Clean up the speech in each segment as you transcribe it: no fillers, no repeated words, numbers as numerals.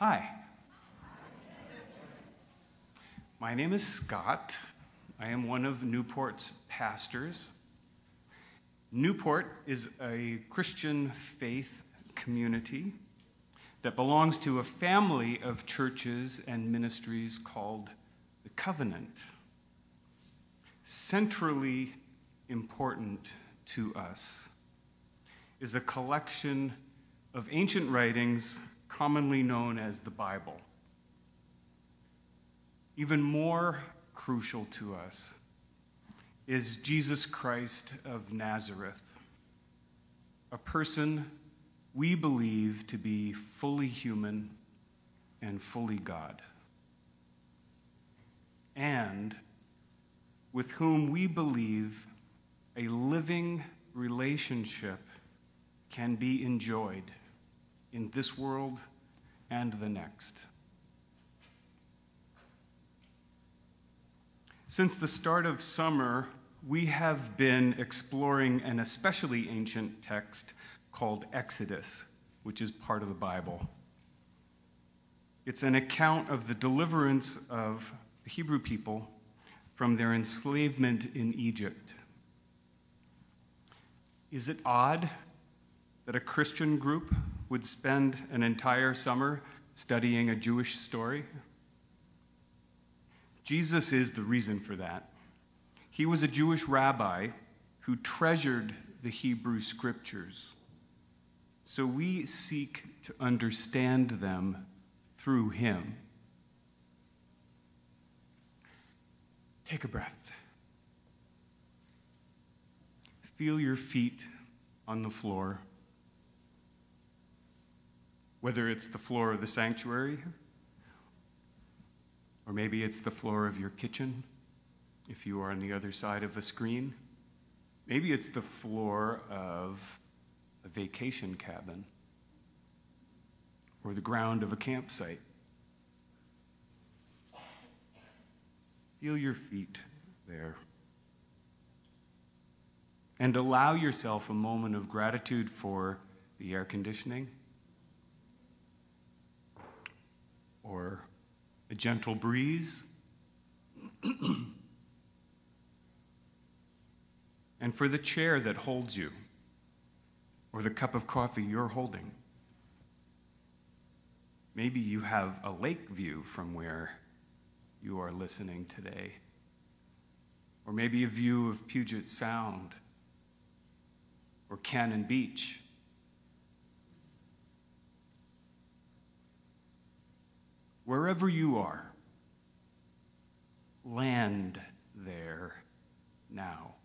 Hi. My name is Scott. I am one of Newport's pastors. Newport is a Christian faith community that belongs to a family of churches and ministries called the Covenant. Centrally important to us is a collection of ancient writings commonly known as the Bible. Even more crucial to us is Jesus Christ of Nazareth, a person we believe to be fully human and fully God, and with whom we believe a living relationship can be enjoyed in this world and the next. Since the start of summer, we have been exploring an especially ancient text called Exodus, which is part of the Bible. It's an account of the deliverance of the Hebrew people from their enslavement in Egypt. Is it odd that a Christian group would spend an entire summer studying a Jewish story? Jesus is the reason for that. He was a Jewish rabbi who treasured the Hebrew scriptures. So we seek to understand them through him. Take a breath. Feel your feet on the floor. Whether it's the floor of the sanctuary, or maybe it's the floor of your kitchen, if you are on the other side of a screen. Maybe it's the floor of a vacation cabin, or the ground of a campsite. Feel your feet there. And allow yourself a moment of gratitude for the air conditioning, or a gentle breeze, and for the chair that holds you, or the cup of coffee you're holding. Maybe you have a lake view from where you are listening today, or maybe a view of Puget Sound or Cannon Beach. Wherever you are, land there now.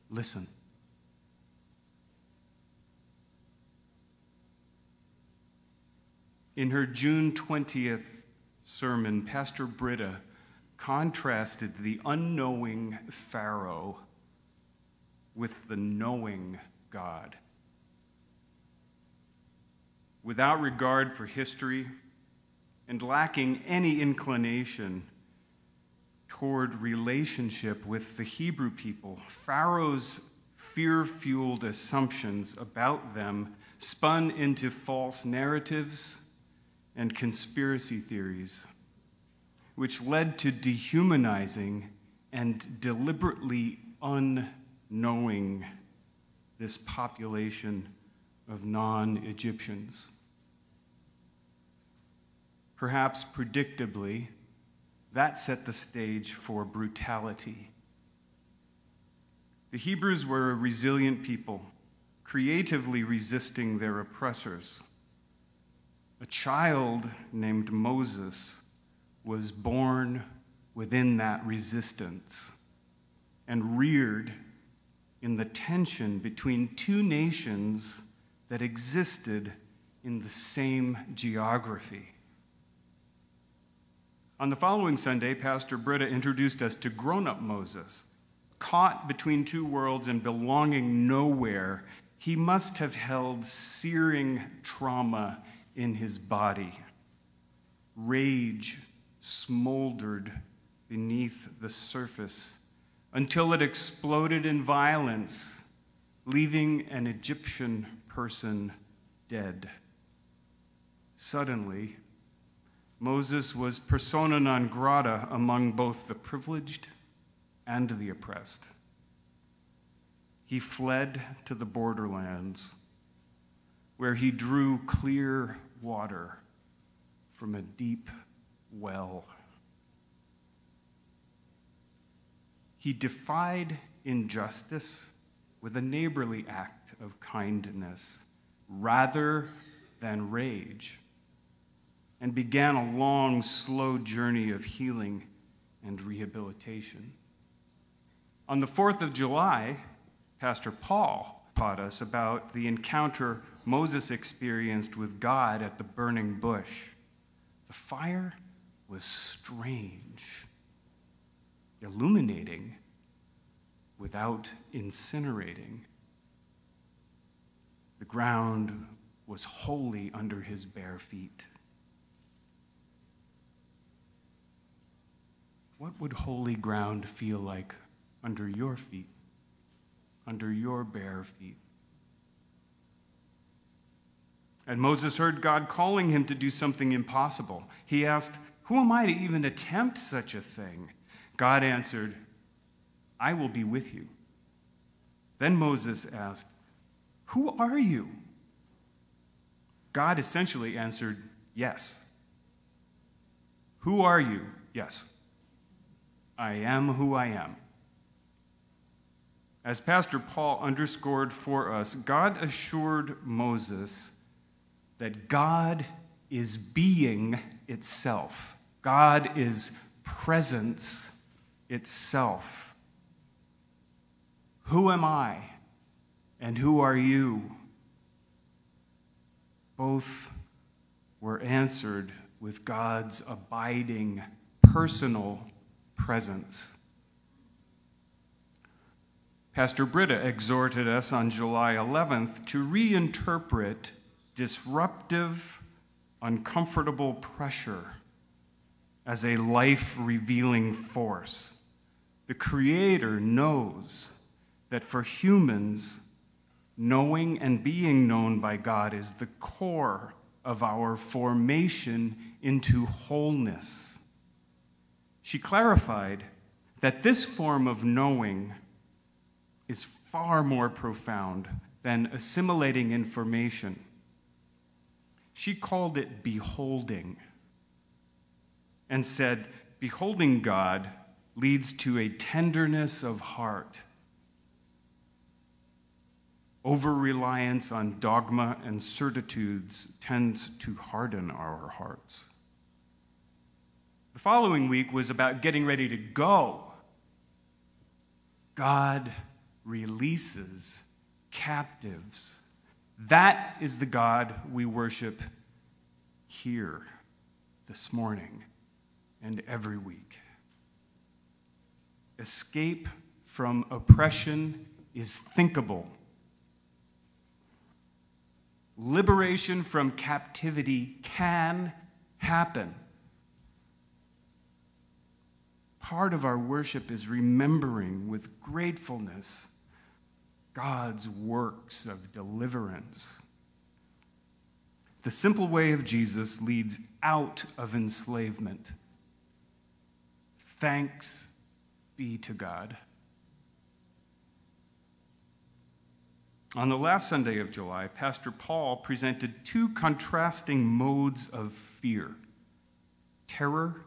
Listen. In her June 20th sermon, Pastor Britta contrasted the unknowing Pharaoh with the knowing God. Without regard for history and lacking any inclination toward relationship with the Hebrew people, Pharaoh's fear-fueled assumptions about them spun into false narratives and conspiracy theories, which led to dehumanizing and deliberately unknowing this population of non-Egyptians. Perhaps predictably, that set the stage for brutality. The Hebrews were a resilient people, creatively resisting their oppressors. A child named Moses was born within that resistance and reared in the tension between two nations that existed in the same geography. On the following Sunday, Pastor Britta introduced us to grown-up Moses. Caught between two worlds and belonging nowhere, he must have held searing trauma in his body. Rage smoldered beneath the surface until it exploded in violence, leaving an Egyptian person dead. Suddenly, Moses was persona non grata among both the privileged and the oppressed. He fled to the borderlands, where he drew clear water from a deep well. He defied injustice with a neighborly act of kindness rather than rage, and began a long, slow journey of healing and rehabilitation. On the 4th of July, Pastor Paul taught us about the encounter Moses experienced with God at the burning bush. The fire was strange, illuminating without incinerating. The ground was holy under his bare feet. What would holy ground feel like under your feet, under your bare feet? And Moses heard God calling him to do something impossible. He asked, "Who am I to even attempt such a thing?" God answered, "I will be with you." Then Moses asked, "Who are you?" God essentially answered, "Yes." "Who are you?" "Yes. I am who I am." As Pastor Paul underscored for us, God assured Moses that God is being itself. God is presence itself. Who am I and who are you? Both were answered with God's abiding, personal presence. Pastor Britta exhorted us on July 11th to reinterpret disruptive, uncomfortable pressure as a life-revealing force. The Creator knows that for humans, knowing and being known by God is the core of our formation into wholeness. She clarified that this form of knowing is far more profound than assimilating information. She called it beholding and said, beholding God leads to a tenderness of heart. Over-reliance on dogma and certitudes tends to harden our hearts. The following week was about getting ready to go. God releases captives. That is the God we worship here this morning and every week. Escape from oppression is thinkable. Liberation from captivity can happen. Part of our worship is remembering with gratefulness God's works of deliverance. The simple way of Jesus leads out of enslavement. Thanks be to God. On the last Sunday of July, Pastor Paul presented two contrasting modes of fear: terror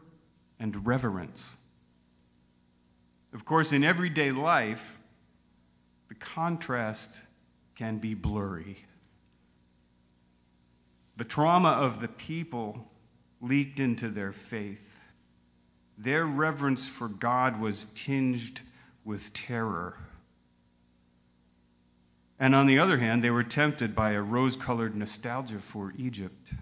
and reverence. Of course, in everyday life, the contrast can be blurry. The trauma of the people leaked into their faith. Their reverence for God was tinged with terror. And on the other hand, they were tempted by a rose-colored nostalgia for Egypt,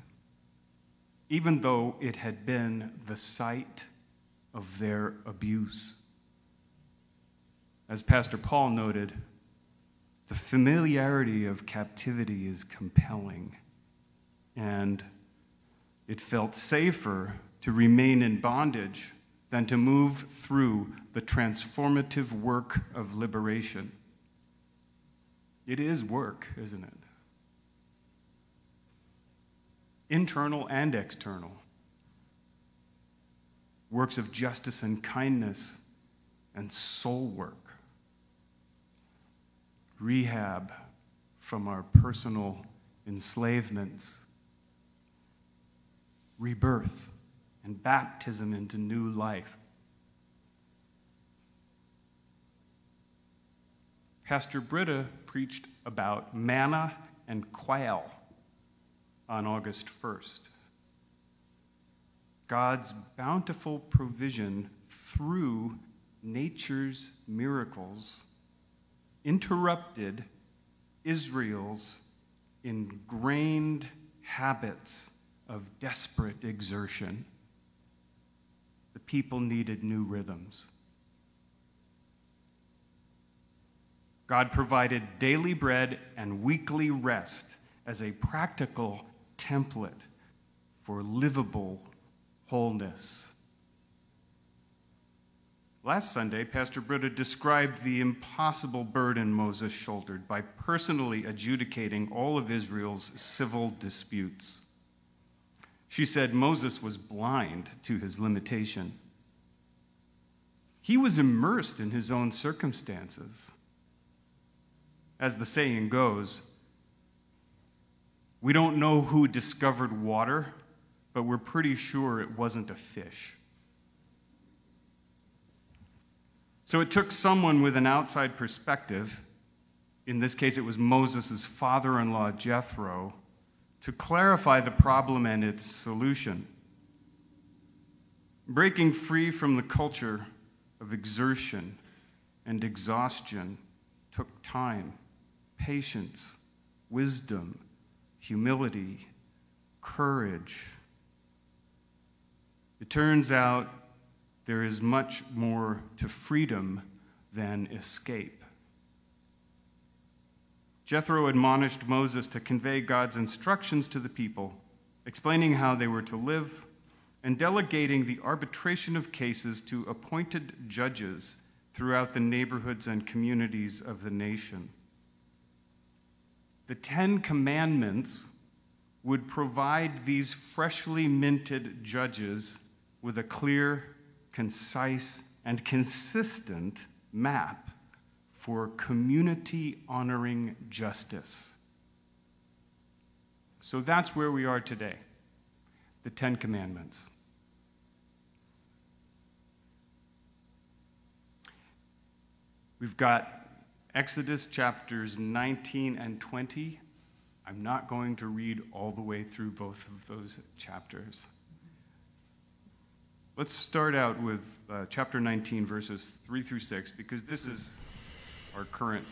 even though it had been the site of their abuse. As Pastor Paul noted, the familiarity of captivity is compelling, and it felt safer to remain in bondage than to move through the transformative work of liberation. It is work, isn't it? internal and external. Works of justice and kindness and soul work. Rehab from our personal enslavements. Rebirth and baptism into new life. Pastor Britta preached about manna and quail on August 1st. God's bountiful provision through nature's miracles interrupted Israel's ingrained habits of desperate exertion. The people needed new rhythms. God provided daily bread and weekly rest as a practical template for livable wholeness. Last Sunday, Pastor Britta described the impossible burden Moses shouldered by personally adjudicating all of Israel's civil disputes. She said Moses was blind to his limitation. He was immersed in his own circumstances. As the saying goes, we don't know who discovered water, but we're pretty sure it wasn't a fish. So it took someone with an outside perspective, in this case it was Moses' father-in-law Jethro, to clarify the problem and its solution. Breaking free from the culture of exertion and exhaustion took time, patience, wisdom, humility, courage. It turns out there is much more to freedom than escape. Jethro admonished Moses to convey God's instructions to the people, explaining how they were to live, and delegating the arbitration of cases to appointed judges throughout the neighborhoods and communities of the nation. The 10 Commandments would provide these freshly minted judges with a clear, concise, and consistent map for community-honoring justice. So that's where we are today, the 10 Commandments. We've got Exodus chapters 19 and 20. I'm not going to read all the way through both of those chapters. Let's start out with chapter 19, verses 3 through 6, because this is our current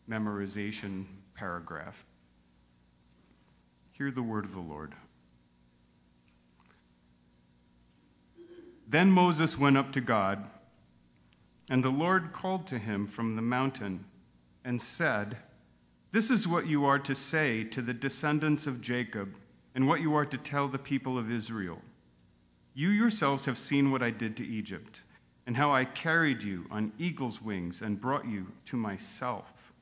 memorization paragraph. Hear the word of the Lord. Then Moses went up to God, and the Lord called to him from the mountain and said, "This is what you are to say to the descendants of Jacob, and what you are to tell the people of Israel. You yourselves have seen what I did to Egypt, and how I carried you on eagle's wings and brought you to myself.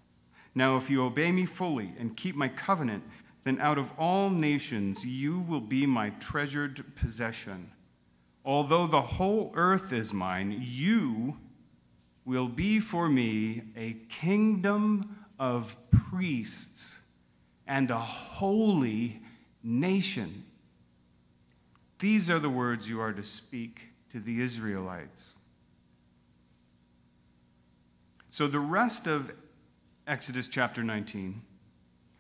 Now if you obey me fully and keep my covenant, then out of all nations you will be my treasured possession. Although the whole earth is mine, you will be for me a kingdom of priests and a holy nation. These are the words you are to speak to the Israelites." So the rest of Exodus chapter 19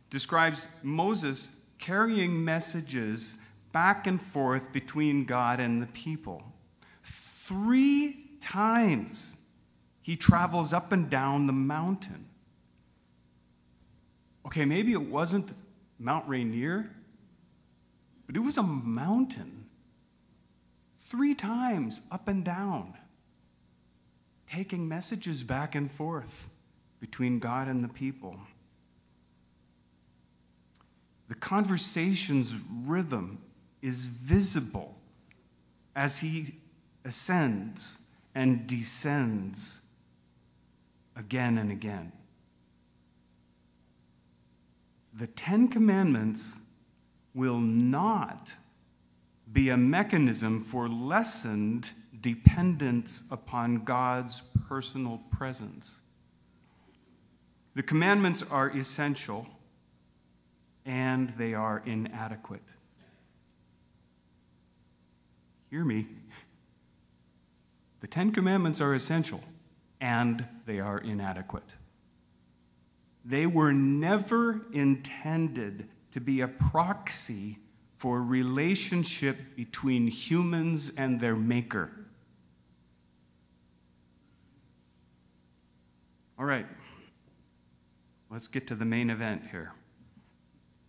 describes Moses carrying messages back and forth between God and the people. 3 times he travels up and down the mountain. Okay, maybe it wasn't Mount Rainier, but it was a mountain. 3 times up and down, taking messages back and forth between God and the people. The conversation's rhythm is visible as he ascends and descends again and again. The 10 Commandments will not be a mechanism for lessened dependence upon God's personal presence. The commandments are essential, and they are inadequate. Hear me. The 10 Commandments are essential, and they are inadequate. They were never intended to be a proxy for relationship between humans and their Maker. All right, let's get to the main event here.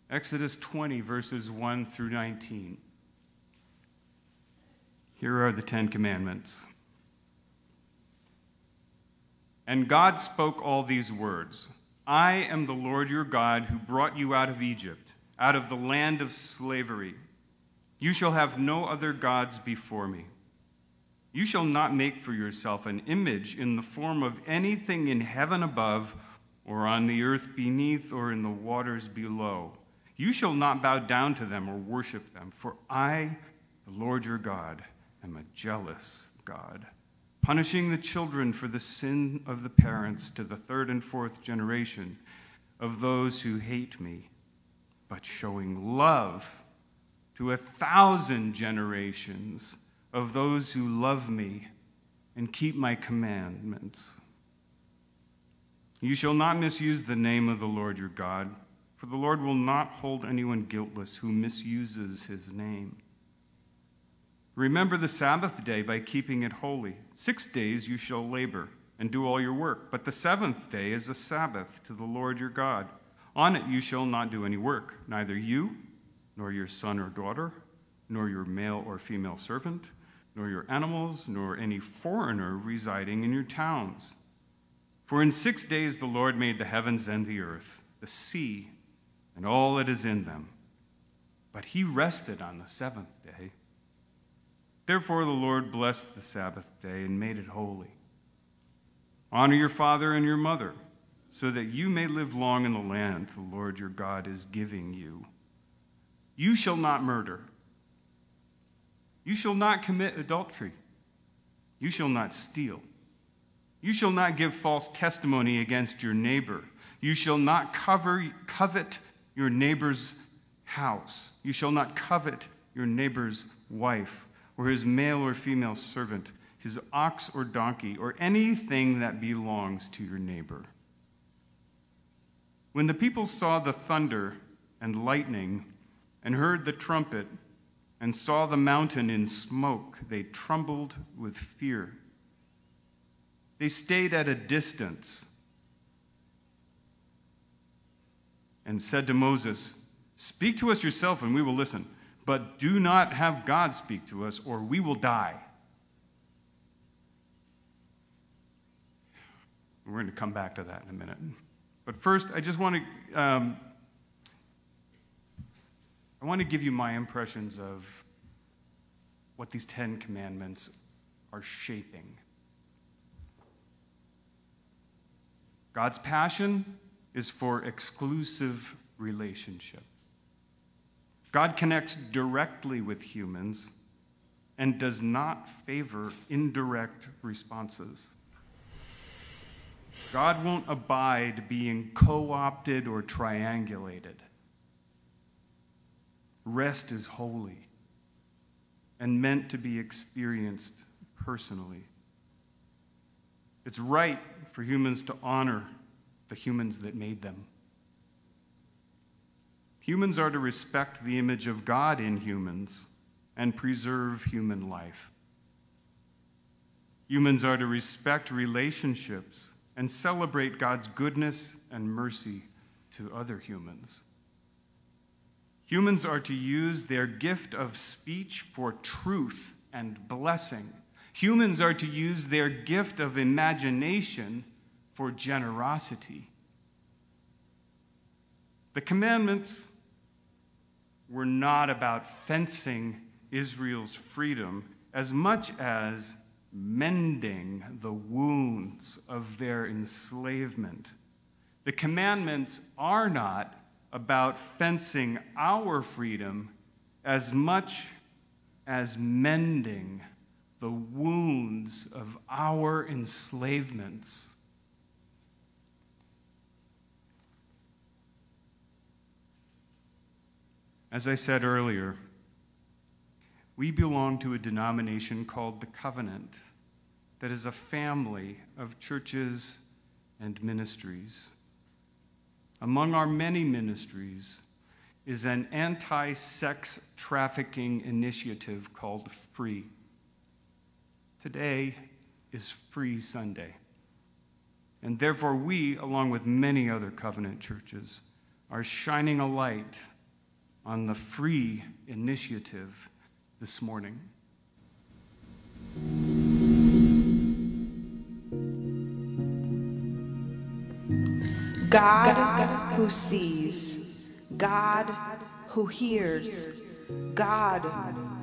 Exodus 20, verses 1 through 19. Here are the 10 Commandments. And God spoke all these words. I am the Lord your God who brought you out of Egypt, out of the land of slavery. You shall have no other gods before me. You shall not make for yourself an image in the form of anything in heaven above, or on the earth beneath, or in the waters below. You shall not bow down to them or worship them, for I, the Lord your God, am a jealous God, punishing the children for the sin of the parents to the third and fourth generation of those who hate me, but showing love to 1,000 generations of those who love me and keep my commandments. You shall not misuse the name of the Lord your God, for the Lord will not hold anyone guiltless who misuses his name. Remember the Sabbath day by keeping it holy. 6 days you shall labor and do all your work, but the seventh day is a Sabbath to the Lord your God. On it you shall not do any work, neither you, nor your son or daughter, nor your male or female servant, nor your animals, nor any foreigner residing in your towns. For in 6 days the Lord made the heavens and the earth, the sea, and all that is in them. But he rested on the seventh day. Therefore the Lord blessed the Sabbath day and made it holy. Honor your father and your mother, so that you may live long in the land the Lord your God is giving you. You shall not murder. You shall not commit adultery. You shall not steal. You shall not give false testimony against your neighbor. You shall not covet your neighbor's house. You shall not covet your neighbor's wife, or his male or female servant, his ox or donkey, or anything that belongs to your neighbor. When the people saw the thunder and lightning, and heard the trumpet, and saw the mountain in smoke, they trembled with fear. They stayed at a distance and said to Moses, "Speak to us yourself and we will listen, but do not have God speak to us or we will die." We're going to come back to that in a minute. But first, I just want to give you my impressions of what these 10 Commandments are shaping. God's passion is for exclusive relationship. God connects directly with humans and does not favor indirect responses. God won't abide being co-opted or triangulated. Rest is holy and meant to be experienced personally. It's right for humans to honor the humans that made them. Humans are to respect the image of God in humans and preserve human life. Humans are to respect relationships and celebrate God's goodness and mercy to other humans. Humans are to use their gift of speech for truth and blessing. Humans are to use their gift of imagination for generosity. The commandments were not about fencing Israel's freedom as much as mending the wounds of their enslavement. The commandments are not about fencing our freedom as much as mending the wounds of our enslavements. As I said earlier, we belong to a denomination called the Covenant that is a family of churches and ministries. Among our many ministries is an anti-sex trafficking initiative called FREE. Today is Free Sunday, and therefore we, along with many other Covenant churches, are shining a light on the FREE initiative this morning. God who sees, God who hears, God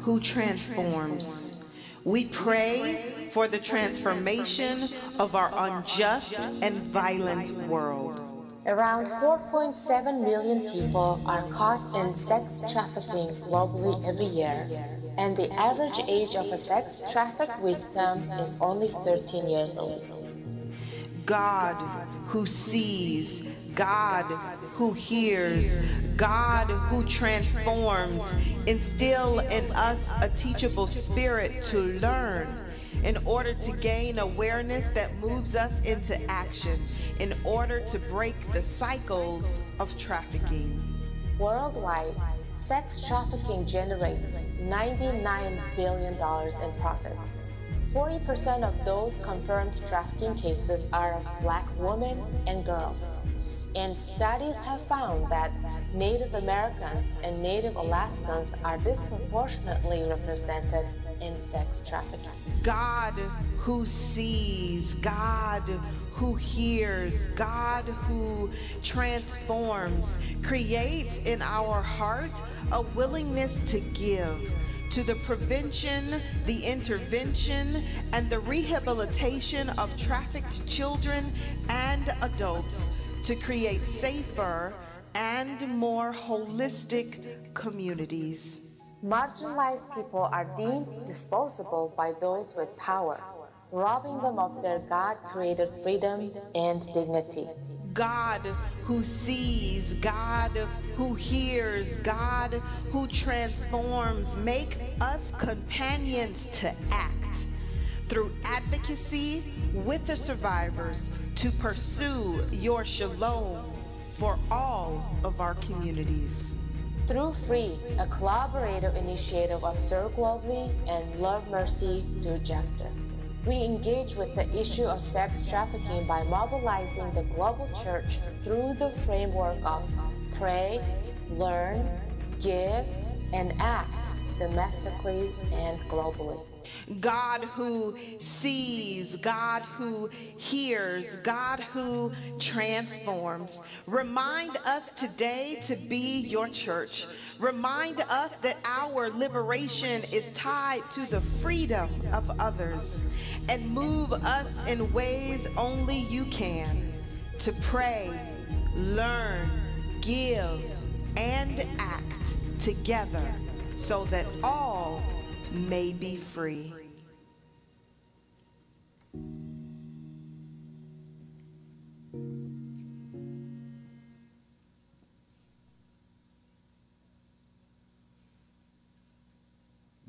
who transforms. We pray for the transformation of our unjust and violent world. Around 4.7 million people are caught in sex trafficking globally every year, and the average age of a sex trafficked victim is only 13 years old. God who sees, God who hears, God who transforms, instill in us a teachable spirit to learn in order to gain awareness that moves us into action, in order to break the cycles of trafficking. Worldwide, sex trafficking generates $99 billion in profits. 40% of those confirmed trafficking cases are of Black women and girls. And studies have found that Native Americans and Native Alaskans are disproportionately represented in sex trafficking. God who sees, God who hears, God who transforms, create in our heart a willingness to give to the prevention, the intervention, and the rehabilitation of trafficked children and adults to create safer and more holistic communities. Marginalized people are deemed disposable by those with power, robbing them of their God-created freedom and dignity. God who sees, God who hears, God who transforms, make us companions to act through advocacy with the survivors to pursue your shalom for all of our communities. Through FREE, a collaborative initiative of Serve Globally and Love Mercy, Do Justice, we engage with the issue of sex trafficking by mobilizing the global church through the framework of pray, learn, give, and act domestically and globally. God who sees, God who hears, God who transforms. Remind us today to be your church. Remind us that our liberation is tied to the freedom of others, and move us in ways only you can to pray, learn, give, and act together so that all may be free.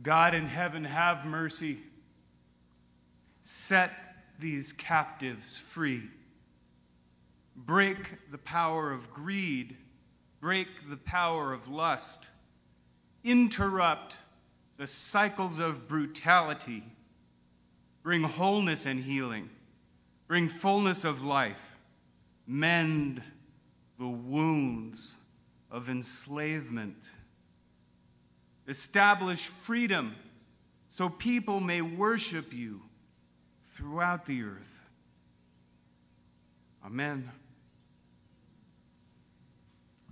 God in heaven, have mercy. Set these captives free. Break the power of greed. Break the power of lust. Interrupt the cycles of brutality. Bring wholeness and healing. Bring fullness of life. Mend the wounds of enslavement. Establish freedom so people may worship you throughout the earth. Amen.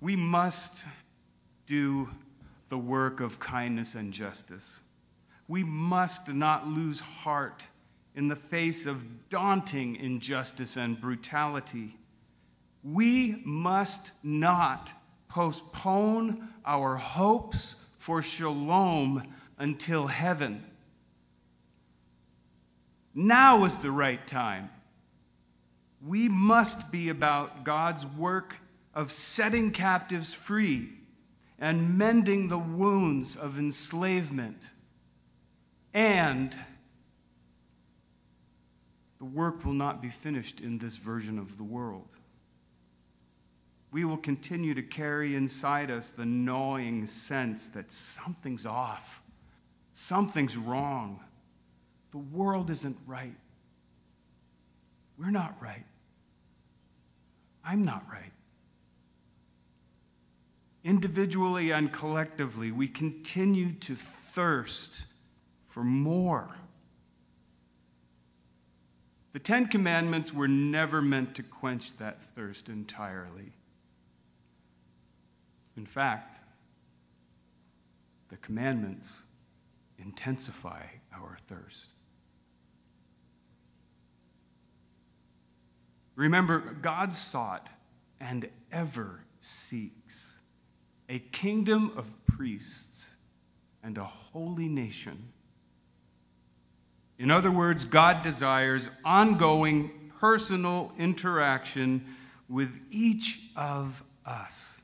We must do the work of kindness and justice. We must not lose heart in the face of daunting injustice and brutality. We must not postpone our hopes for shalom until heaven. Now is the right time. We must be about God's work of setting captives free and mending the wounds of enslavement. And the work will not be finished in this version of the world. We will continue to carry inside us the gnawing sense that something's off, something's wrong. The world isn't right. We're not right. I'm not right. Individually and collectively, we continue to thirst for more. The Ten Commandments were never meant to quench that thirst entirely. In fact, the commandments intensify our thirst. Remember, God sought and ever seeks a kingdom of priests and a holy nation. In other words, God desires ongoing personal interaction with each of us.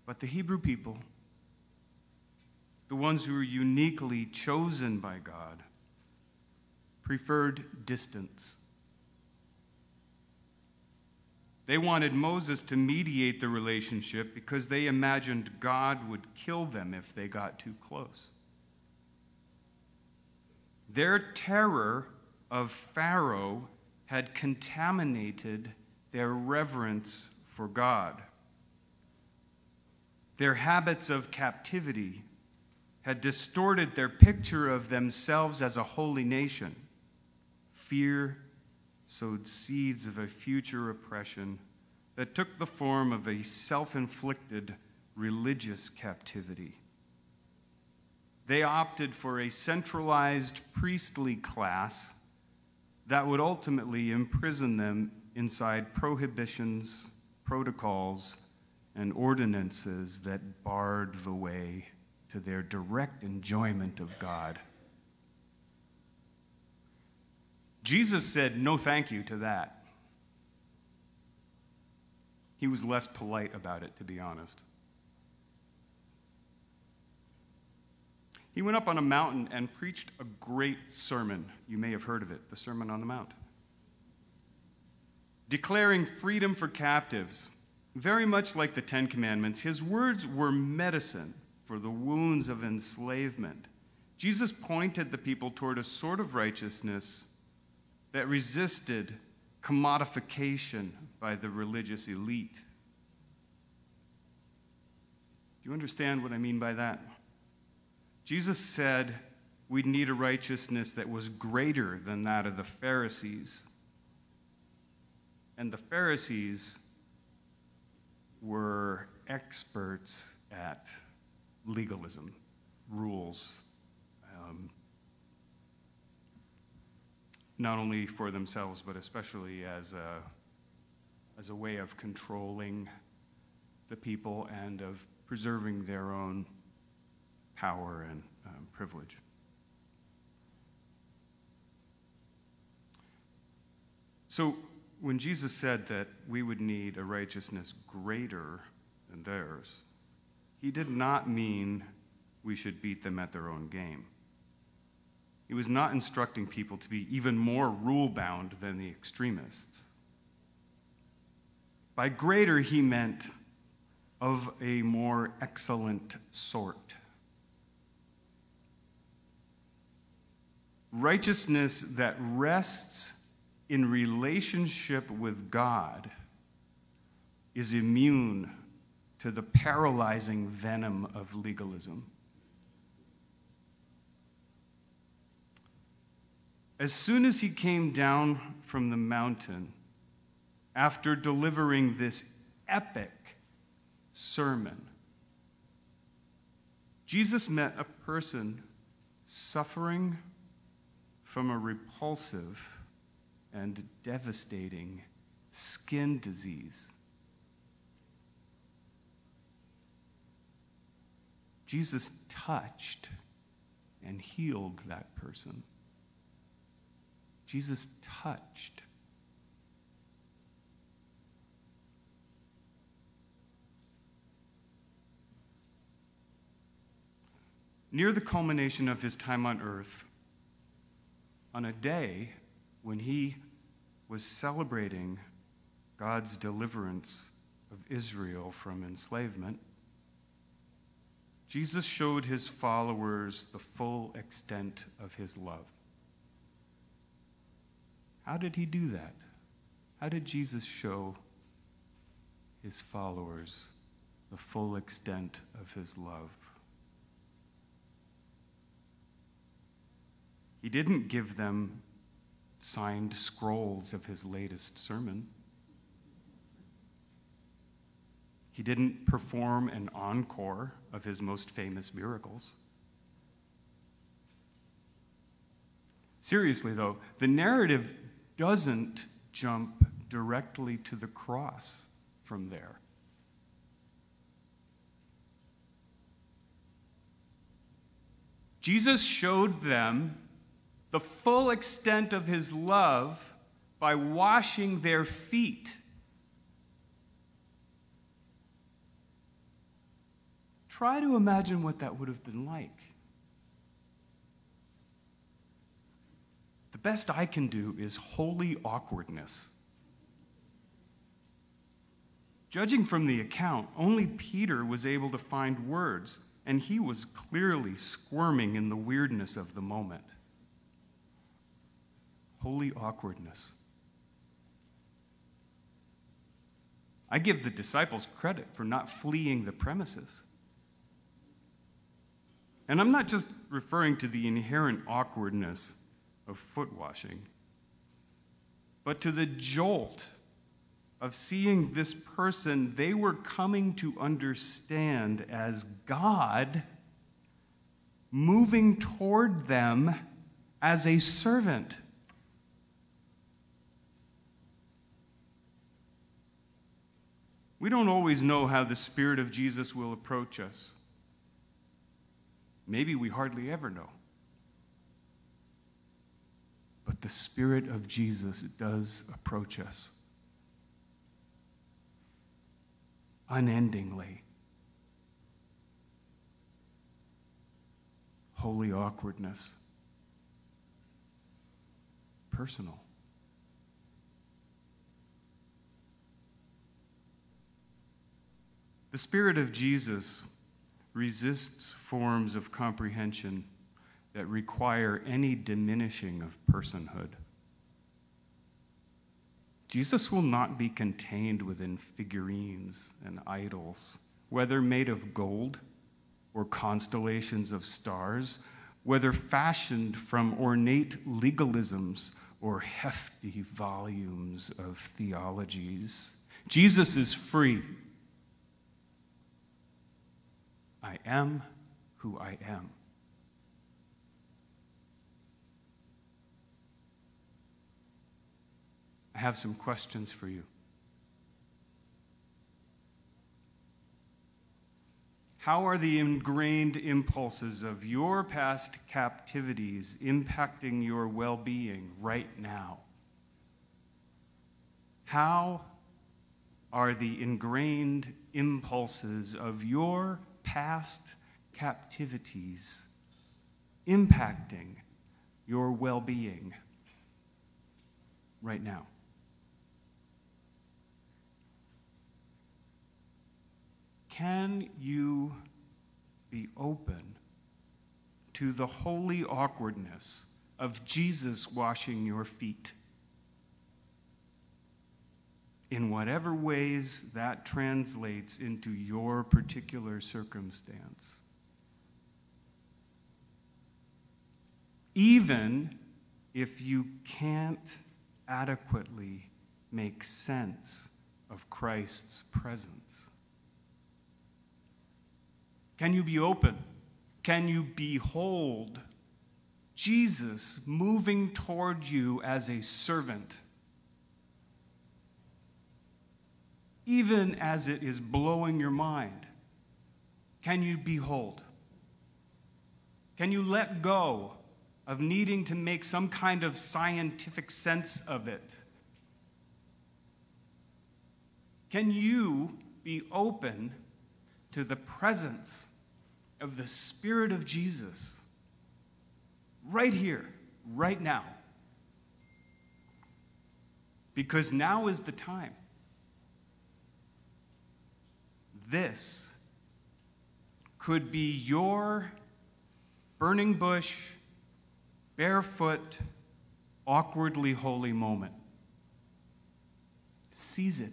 But the Hebrew people, the ones who were uniquely chosen by God, preferred distance. They wanted Moses to mediate the relationship because they imagined God would kill them if they got too close. Their terror of Pharaoh had contaminated their reverence for God. Their habits of captivity had distorted their picture of themselves as a holy nation. Fear sowed seeds of a future oppression that took the form of a self-inflicted religious captivity. They opted for a centralized priestly class that would ultimately imprison them inside prohibitions, protocols, and ordinances that barred the way to their direct enjoyment of God. Jesus said no thank you to that. He was less polite about it, to be honest. He went up on a mountain and preached a great sermon. You may have heard of it, the Sermon on the Mount. Declaring freedom for captives, very much like the Ten Commandments, his words were medicine for the wounds of enslavement. Jesus pointed the people toward a sort of righteousness that resisted commodification by the religious elite. Do you understand what I mean by that? Jesus said we'd need a righteousness that was greater than that of the Pharisees. And the Pharisees were experts at legalism, rules, not only for themselves, but especially as a way of controlling the people and of preserving their own power and privilege. So when Jesus said that we would need a righteousness greater than theirs, he did not mean we should beat them at their own game. He was not instructing people to be even more rule-bound than the extremists. By greater, he meant of a more excellent sort. Righteousness that rests in relationship with God is immune to the paralyzing venom of legalism. As soon as he came down from the mountain, after delivering this epic sermon, Jesus met a person suffering from a repulsive and devastating skin disease. Jesus touched and healed that person. Jesus touched. Near the culmination of his time on earth, on a day when he was celebrating God's deliverance of Israel from enslavement, Jesus showed his followers the full extent of his love. How did he do that? How did Jesus show his followers the full extent of his love? He didn't give them signed scrolls of his latest sermon. He didn't perform an encore of his most famous miracles. Seriously, though, the narrative doesn't jump directly to the cross from there. Jesus showed them the full extent of his love by washing their feet. Try to imagine what that would have been like. The best I can do is holy awkwardness. Judging from the account, only Peter was able to find words, and he was clearly squirming in the weirdness of the moment. Holy awkwardness. I give the disciples credit for not fleeing the premises. And I'm not just referring to the inherent awkwardness of foot washing, but to the jolt of seeing this person they were coming to understand as God moving toward them as a servant. We don't always know how the Spirit of Jesus will approach us. Maybe we hardly ever know. But the Spirit of Jesus does approach us unendingly. Holy awkwardness. Personal. The Spirit of Jesus resists forms of comprehension that require any diminishing of personhood. Jesus will not be contained within figurines and idols, whether made of gold or constellations of stars, whether fashioned from ornate legalisms or hefty volumes of theologies. Jesus is free. I am who I am. I have some questions for you. How are the ingrained impulses of your past captivities impacting your well-being right now? How are the ingrained impulses of your past captivities impacting your well-being right now? Can you be open to the holy awkwardness of Jesus washing your feet? In whatever ways that translates into your particular circumstance. Even if you can't adequately make sense of Christ's presence. Can you be open? Can you behold Jesus moving toward you as a servant? Even as it is blowing your mind, can you behold? Can you let go of needing to make some kind of scientific sense of it? Can you be open to the presence of the Spirit of Jesus right here, right now? Because now is the time. This could be your burning bush, barefoot, awkwardly holy moment. Seize it.